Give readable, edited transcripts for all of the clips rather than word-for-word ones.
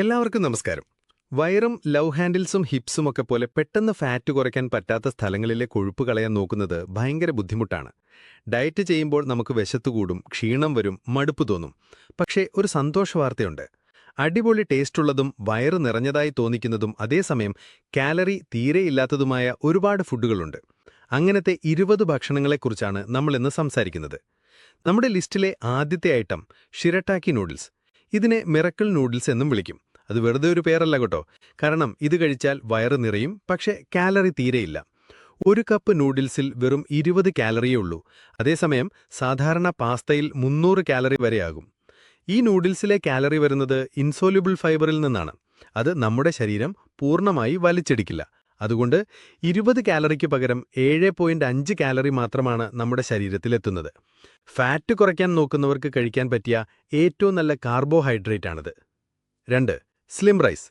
എല്ലാവർക്കും നമസ്കാരം. വയറും ലവ് ഹാൻഡിൽസും ഹിപ്സും ഒക്കെ പോലെ പെട്ടെന്ന് ഫാറ്റ് കുറയ്ക്കാൻ പറ്റാത്ത സ്ഥലങ്ങളിലെ കൊഴുപ്പ് കളയാൻ നോക്കുന്നത് ഭയങ്കര ബുദ്ധിമുട്ടാണ്. ഡയറ്റ് ചെയ്യുമ്പോൾ നമുക്ക് വിശത്തുകൂടും, ക്ഷീണം വരും, മടുപ്പ് തോന്നും. പക്ഷേ ഒരു സന്തോഷ വാർത്തയുണ്ട്. അടിപൊളി ടേസ്റ്റുള്ളതും വയറ് നിറഞ്ഞതായി തോന്നിക്കുന്നതും അതേസമയം കാലറി തീരെയില്ലാത്തതുമായ ഒരുപാട് ഫുഡുകളുണ്ട്. അങ്ങനത്തെ 20 ഭക്ഷണങ്ങളെക്കുറിച്ചാണ് നമ്മളിന്ന് സംസാരിക്കുന്നത്. നമ്മുടെ ലിസ്റ്റിലെ ആദ്യത്തെ ഐറ്റം ഷിരട്ടാക്കി നൂഡിൽസ്. ഇതിനെ മിറക്കിൾ നൂഡിൽസ് എന്നും വിളിക്കും. അത് വെറുതെ ഒരു പേരല്ല കേട്ടോ. കാരണം ഇത് കഴിച്ചാൽ വയറ് നിറയും, പക്ഷേ കാലറി തീരെയില്ല. ഒരു കപ്പ് നൂഡിൽസിൽ വെറും 20 കാലറിയേ ഉള്ളൂ. അതേസമയം സാധാരണ പാസ്തയിൽ 300 കാലറി വരെയാകും. ഈ നൂഡിൽസിലെ കാലറി വരുന്നത് ഇൻസോല്യൂബിൾ ഫൈബറിൽ നിന്നാണ്. അത് നമ്മുടെ ശരീരം പൂർണ്ണമായി വലിച്ചെടുക്കില്ല. അതുകൊണ്ട് 20 കാലറിക്ക് പകരം 7.5 കാലറി മാത്രമാണ് നമ്മുടെ ശരീരത്തിലെത്തുന്നത്. ഫാറ്റ് കുറയ്ക്കാൻ നോക്കുന്നവർക്ക് കഴിക്കാൻ പറ്റിയ ഏറ്റവും നല്ല കാർബോഹൈഡ്രേറ്റാണിത്. 2. Slim rice.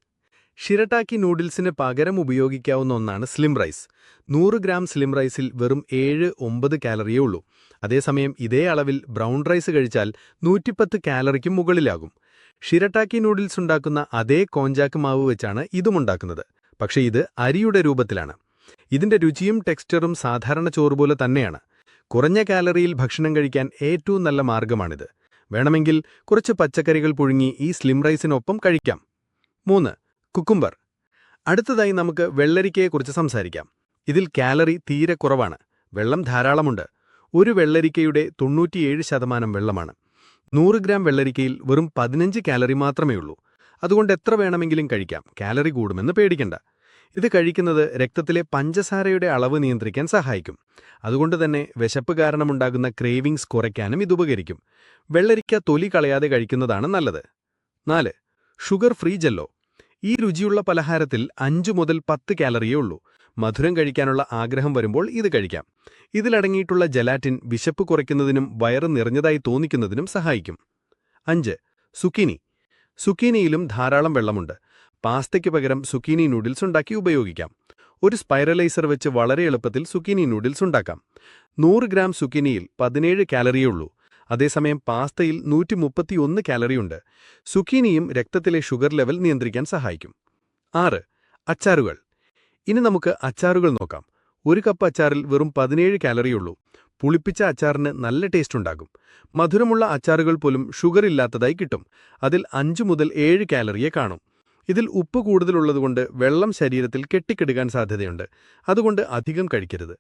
ഷിരട്ടാക്കി നൂഡിൽസിന് പകരം ഉപയോഗിക്കാവുന്ന ഒന്നാണ് സ്ലിം റൈസ്. 100 ഗ്രാം സ്ലിം റൈസിൽ വെറും 7-9 കാലറിയേ ഉള്ളൂ. അതേസമയം ഇതേ അളവിൽ ബ്രൗൺ റൈസ് കഴിച്ചാൽ 110 കാലറിക്കും മുകളിലാകും. ഷിരട്ടാക്കി നൂഡിൽസ് ഉണ്ടാക്കുന്ന അതേ കോഞ്ചാക്ക് മാവ് വെച്ചാണ് ഇതുമുണ്ടാക്കുന്നത്. പക്ഷേ ഇത് അരിയുടെ രൂപത്തിലാണ്. ഇതിന്റെ രുചിയും ടെക്സ്ചറും സാധാരണ ചോറ് പോലെ തന്നെയാണ്. കുറഞ്ഞ കാലറിയിൽ ഭക്ഷണം കഴിക്കാൻ ഏറ്റവും നല്ല മാർഗമാണിത്. വേണമെങ്കിൽ കുറച്ച് പച്ചക്കറികൾ പുഴുങ്ങി ഈ സ്ലിം റൈസിനൊപ്പം കഴിക്കാം. 3. കുക്കുംബർ. അടുത്തതായി നമുക്ക് വെള്ളരിക്കയെക്കുറിച്ച് സംസാരിക്കാം. ഇതിൽ കാലറി തീരെ കുറവാണ്. വെള്ളം ധാരാളമുണ്ട്. ഒരു വെള്ളരിക്കയുടെ 97% വെള്ളമാണ്. 100 ഗ്രാം വെള്ളരിക്കയിൽ വെറും 15 കാലറി മാത്രമേ ഉള്ളൂ. അതുകൊണ്ട് എത്ര വേണമെങ്കിലും കഴിക്കാം, കാലറി കൂടുമെന്ന് പേടിക്കണ്ട. ഇത് കഴിക്കുന്നത് രക്തത്തിലെ പഞ്ചസാരയുടെ അളവ് നിയന്ത്രിക്കാൻ സഹായിക്കും. അതുകൊണ്ട് തന്നെ വിശപ്പ് കാരണമുണ്ടാകുന്ന ക്രേവിങ്സ് കുറയ്ക്കാനും ഇതുപകരിക്കും. വെള്ളരിക്ക തൊലി കളയാതെ കഴിക്കുന്നതാണ് നല്ലത്. 4. Sugar free jello. ഈ രുചിയുള്ള പലഹാരത്തിൽ 5 മുതൽ 10 കാലറിയേ ഉള്ളൂ. മധുരം കഴിക്കാനുള്ള ആഗ്രഹം വരുമ്പോൾ ഇത് കഴിക്കാം. ഇതിലടങ്ങിയിട്ടുള്ള ജലാറ്റിൻ വിശപ്പ് കുറയ്ക്കുന്നതിനും വയറ് നിറഞ്ഞതായി തോന്നിക്കുന്നതിനും സഹായിക്കും. 5. സുക്കീനി. സുക്കീനിയിലും ധാരാളം വെള്ളമുണ്ട്. പാസ്തയ്ക്ക് പകരം സുക്കീനി നൂഡിൽസ് ഉണ്ടാക്കി ഉപയോഗിക്കാം. ഒരു സ്പൈറലൈസർ വെച്ച് വളരെ എളുപ്പത്തിൽ സുക്കീനി നൂഡിൽസ് ഉണ്ടാക്കാം. 100 ഗ്രാം സുക്കീനിയിൽ 17 കാലറിയേ ഉള്ളൂ. അതേസമയം പാസ്തയിൽ 131 കാലറിയുണ്ട്. സുക്കീനിയും രക്തത്തിലെ ഷുഗർ ലെവൽ നിയന്ത്രിക്കാൻ സഹായിക്കും. 6. അച്ചാറുകൾ. ഇനി നമുക്ക് അച്ചാറുകൾ നോക്കാം. ഒരു കപ്പ് അച്ചാറിൽ വെറും 17 കാലറിയുള്ളൂ. പുളിപ്പിച്ച അച്ചാറിന് നല്ല ടേസ്റ്റ് ഉണ്ടാകും. മധുരമുള്ള അച്ചാറുകൾ പോലും ഷുഗർ ഇല്ലാത്തതായി കിട്ടും. അതിൽ 5 മുതൽ 7 കാലറിയെ കാണും. ഇതിൽ ഉപ്പ് കൂടുതലുള്ളതുകൊണ്ട് വെള്ളം ശരീരത്തിൽ കെട്ടിക്കിടുക്കാൻ സാധ്യതയുണ്ട്. അതുകൊണ്ട് അധികം കഴിക്കരുത്.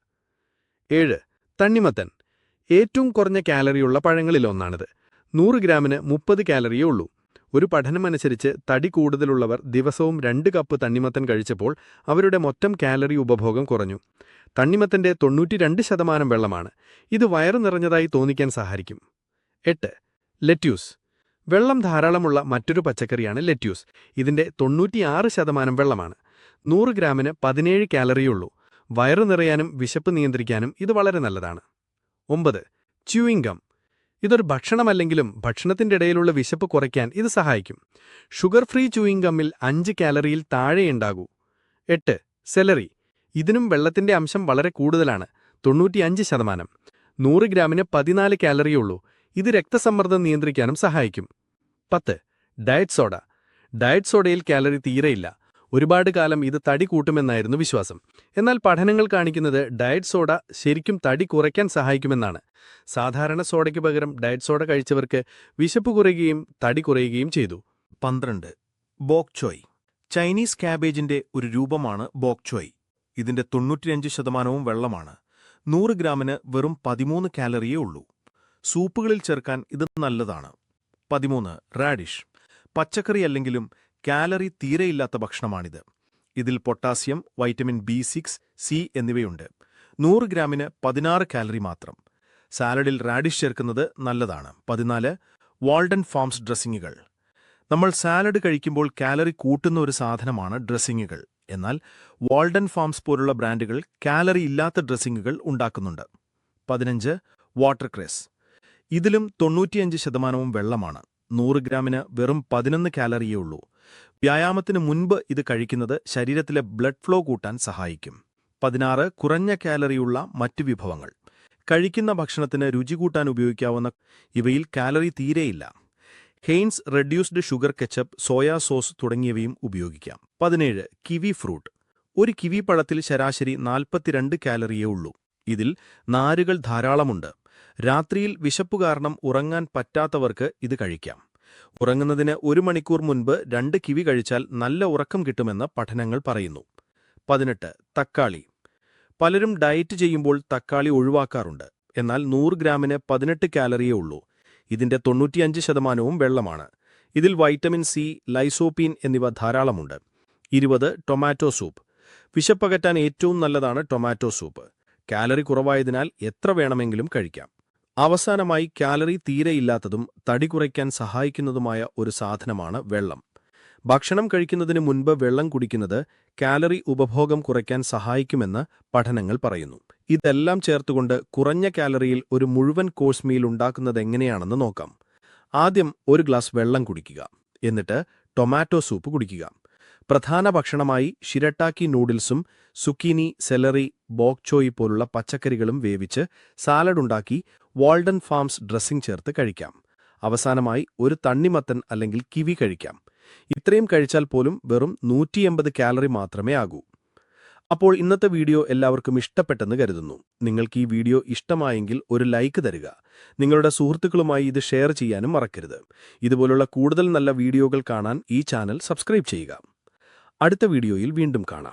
7. തണ്ണിമത്തൻ. ഏറ്റവും കുറഞ്ഞ കാലറിയുള്ള പഴങ്ങളിലൊന്നാണിത്. 100 ഗ്രാമിന് 30 കാലറിയേ ഉള്ളൂ. ഒരു പഠനമനുസരിച്ച് തടി കൂടുതലുള്ളവർ ദിവസവും 2 കപ്പ് തണ്ണിമത്തൻ കഴിച്ചപ്പോൾ അവരുടെ മൊത്തം കാലറി ഉപഭോഗം കുറഞ്ഞു. തണ്ണിമത്തന്റെ 92% വെള്ളമാണ്. ഇത് വയറ് നിറഞ്ഞതായി തോന്നിക്കാൻ സഹായിക്കും. 8. ലെറ്റ്യൂസ്. വെള്ളം ധാരാളമുള്ള മറ്റൊരു പച്ചക്കറിയാണ് ലെറ്റ്യൂസ്. ഇതിന്റെ 96% വെള്ളമാണ്. 100 ഗ്രാമിന് 17 കാലറിയുള്ളൂ. വയറ് നിറയാനും വിശപ്പ് നിയന്ത്രിക്കാനും ഇത് വളരെ നല്ലതാണ്. 9. Chewing gum. ഇതൊരു ഭക്ഷണമല്ലെങ്കിലും ഭക്ഷണത്തിന്റെ ഇടയിലുള്ള വിശപ്പ് കുറയ്ക്കാൻ ഇത് സഹായിക്കും. ഷുഗർ ഫ്രീ ച്യൂയിങ് ഗമ്മിൽ 5 കാലറിയിൽ താഴെയുണ്ടാകൂ. 8. സെലറി. ഇതിനും വെള്ളത്തിന്റെ അംശം വളരെ കൂടുതലാണ്, 95%. 100 ഗ്രാമിന് 14 കാലറിയുള്ളൂ. ഇത് രക്തസമ്മർദ്ദം നിയന്ത്രിക്കാനും സഹായിക്കും. 10. Diet soda. ഡയറ്റ് സോഡയിൽ കാലറി തീരെയില്ല. ഒരുപാട് കാലം ഇത് തടി കൂട്ടുമെന്നായിരുന്നു വിശ്വാസം. എന്നാൽ പഠനങ്ങൾ കാണിക്കുന്നത് ഡയറ്റ് സോഡ ശരിക്കും തടി കുറയ്ക്കാൻ സഹായിക്കുമെന്നാണ്. സാധാരണ സോഡയ്ക്ക് പകരം ഡയറ്റ് സോഡ കഴിച്ചവർക്ക് വിശപ്പ് കുറയുകയും തടി കുറയുകയും ചെയ്തു. 12. ബോക് ചോയ്. ചൈനീസ് കാബേജിന്റെ ഒരു രൂപമാണ് ബോക് ചോയ്. ഇതിന്റെ 95% വെള്ളമാണ്. 100 ഗ്രാമിന് വെറും 13 കാലറിയേ ഉള്ളൂ. സൂപ്പുകളിൽ ചേർക്കാൻ ഇത് നല്ലതാണ്. 13. റാഡിഷ്. പച്ചക്കറിയല്ലെങ്കിലും കാലറി തീരെയില്ലാത്ത ഭക്ഷണമാണിത്. ഇതിൽ പൊട്ടാസ്യം, വൈറ്റമിൻ B6, C എന്നിവയുണ്ട്. 100 ഗ്രാമിന് 16 കാലറി മാത്രം. സാലഡിൽ റാഡിഷ് ചേർക്കുന്നത് നല്ലതാണ്. 14. വാൾഡൻ ഫാംസ് ഡ്രസ്സിങ്ങുകൾ. നമ്മൾ സാലഡ് കഴിക്കുമ്പോൾ കാലറി കൂട്ടുന്ന ഒരു സാധനമാണ് ഡ്രസ്സിങ്ങുകൾ. എന്നാൽ വാൾഡൻ ഫാംസ് പോലുള്ള ബ്രാൻഡുകൾ കാലറി ഇല്ലാത്ത ഡ്രസ്സിങ്ങുകൾ ഉണ്ടാക്കുന്നുണ്ട്. 15. വാട്ടർക്രെസ്. ഇതിലും 95% വെള്ളമാണ്. 100 ഗ്രാമിന് വെറും 11 കാലറിയേ ഉള്ളൂ. വ്യായാമത്തിന് മുൻപ് ഇത് കഴിക്കുന്നത് ശരീരത്തിലെ ബ്ലഡ് ഫ്ലോ കൂട്ടാൻ സഹായിക്കും. 16. കുറഞ്ഞ കാലറിയുള്ള മറ്റു വിഭവങ്ങൾ. കഴിക്കുന്ന ഭക്ഷണത്തിന് രുചി കൂട്ടാൻ ഉപയോഗിക്കാവുന്ന ഇവയിൽ കാലറി തീരെയില്ല. Heinz reduced sugar ketchup, soya sauce തുടങ്ങിയവയും ഉപയോഗിക്കാം. 17. Kiwi fruit. ഒരു കിവി പഴത്തിൽ ശരാശരി 42 കാലറിയേ ഉള്ളൂ. ഇതിൽ നാരുകൾ ധാരാളമുണ്ട്. രാത്രിയിൽ വിശപ്പു കാരണം ഉറങ്ങാൻ പറ്റാത്തവർക്ക് ഇത് കഴിക്കാം. ഉറങ്ങുന്നതിന് 1 മണിക്കൂർ മുൻപ് 2 കിവി കഴിച്ചാൽ നല്ല ഉറക്കം കിട്ടുമെന്ന് പഠനങ്ങൾ പറയുന്നു. 18. തക്കാളി. പലരും ഡയറ്റ് ചെയ്യുമ്പോൾ തക്കാളി ഒഴിവാക്കാറുണ്ട്. എന്നാൽ 100 ഗ്രാമിന് 18 കാലറിയേ ഉള്ളൂ. ഇതിന്റെ 95% വെള്ളമാണ്. ഇതിൽ വൈറ്റമിൻ സി, ലൈസോപ്പീൻ എന്നിവ ധാരാളമുണ്ട്. 20. Tomato soup. വിശപ്പകറ്റാൻ ഏറ്റവും നല്ലതാണ് ടൊമാറ്റോ സൂപ്പ്. കാലറി കുറവായതിനാൽ എത്ര വേണമെങ്കിലും കഴിക്കാം. അവസാനമായി, കാലറി തീരെയില്ലാത്തതും തടി കുറയ്ക്കാൻ സഹായിക്കുന്നതുമായ ഒരു സാധനമാണ് വെള്ളം. ഭക്ഷണം കഴിക്കുന്നതിന് മുൻപ് വെള്ളം കുടിക്കുന്നത് കാലറി ഉപഭോഗം കുറയ്ക്കാൻ സഹായിക്കുമെന്ന് പഠനങ്ങൾ പറയുന്നു. ഇതെല്ലാം ചേർത്തുകൊണ്ട് കുറഞ്ഞ കാലറിയിൽ ഒരു മുഴുവൻ കോഴ്സ് മീൽ ഉണ്ടാക്കുന്നതെങ്ങനെയാണെന്ന് നോക്കാം. ആദ്യം 1 ഗ്ലാസ് വെള്ളം കുടിക്കുക. എന്നിട്ട് ടൊമാറ്റോ സൂപ്പ് കുടിക്കുക. പ്രധാന ഭക്ഷണമായി ഷിരട്ടാക്കി നൂഡിൽസും സുക്കീനി, സെലറി, ബോക് ചോയ് പോലുള്ള പച്ചക്കറികളും വേവിച്ച് സാലഡുണ്ടാക്കി വാൾഡൻ ഫാംസ് ഡ്രസ്സിംഗ് ചേർത്ത് കഴിക്കാം. അവസാനമായി ഒരു തണ്ണിമത്തൻ അല്ലെങ്കിൽ കിവി കഴിക്കാം. ഇത്രയും കഴിച്ചാൽ പോലും വെറും 180 കാലറി മാത്രമേ ആകൂ. അപ്പോൾ ഇന്നത്തെ വീഡിയോ എല്ലാവർക്കും ഇഷ്ടപ്പെട്ടെന്ന് കരുതുന്നു. നിങ്ങൾക്ക് ഈ വീഡിയോ ഇഷ്ടമായെങ്കിൽ ഒരു ലൈക്ക് തരിക. നിങ്ങളുടെ സുഹൃത്തുക്കളുമായി ഇത് ഷെയർ ചെയ്യാനും മറക്കരുത്. ഇതുപോലുള്ള കൂടുതൽ നല്ല വീഡിയോകൾ കാണാൻ ഈ ചാനൽ സബ്സ്ക്രൈബ് ചെയ്യുക. അടുത്ത വീഡിയോയിൽ വീണ്ടും കാണാം.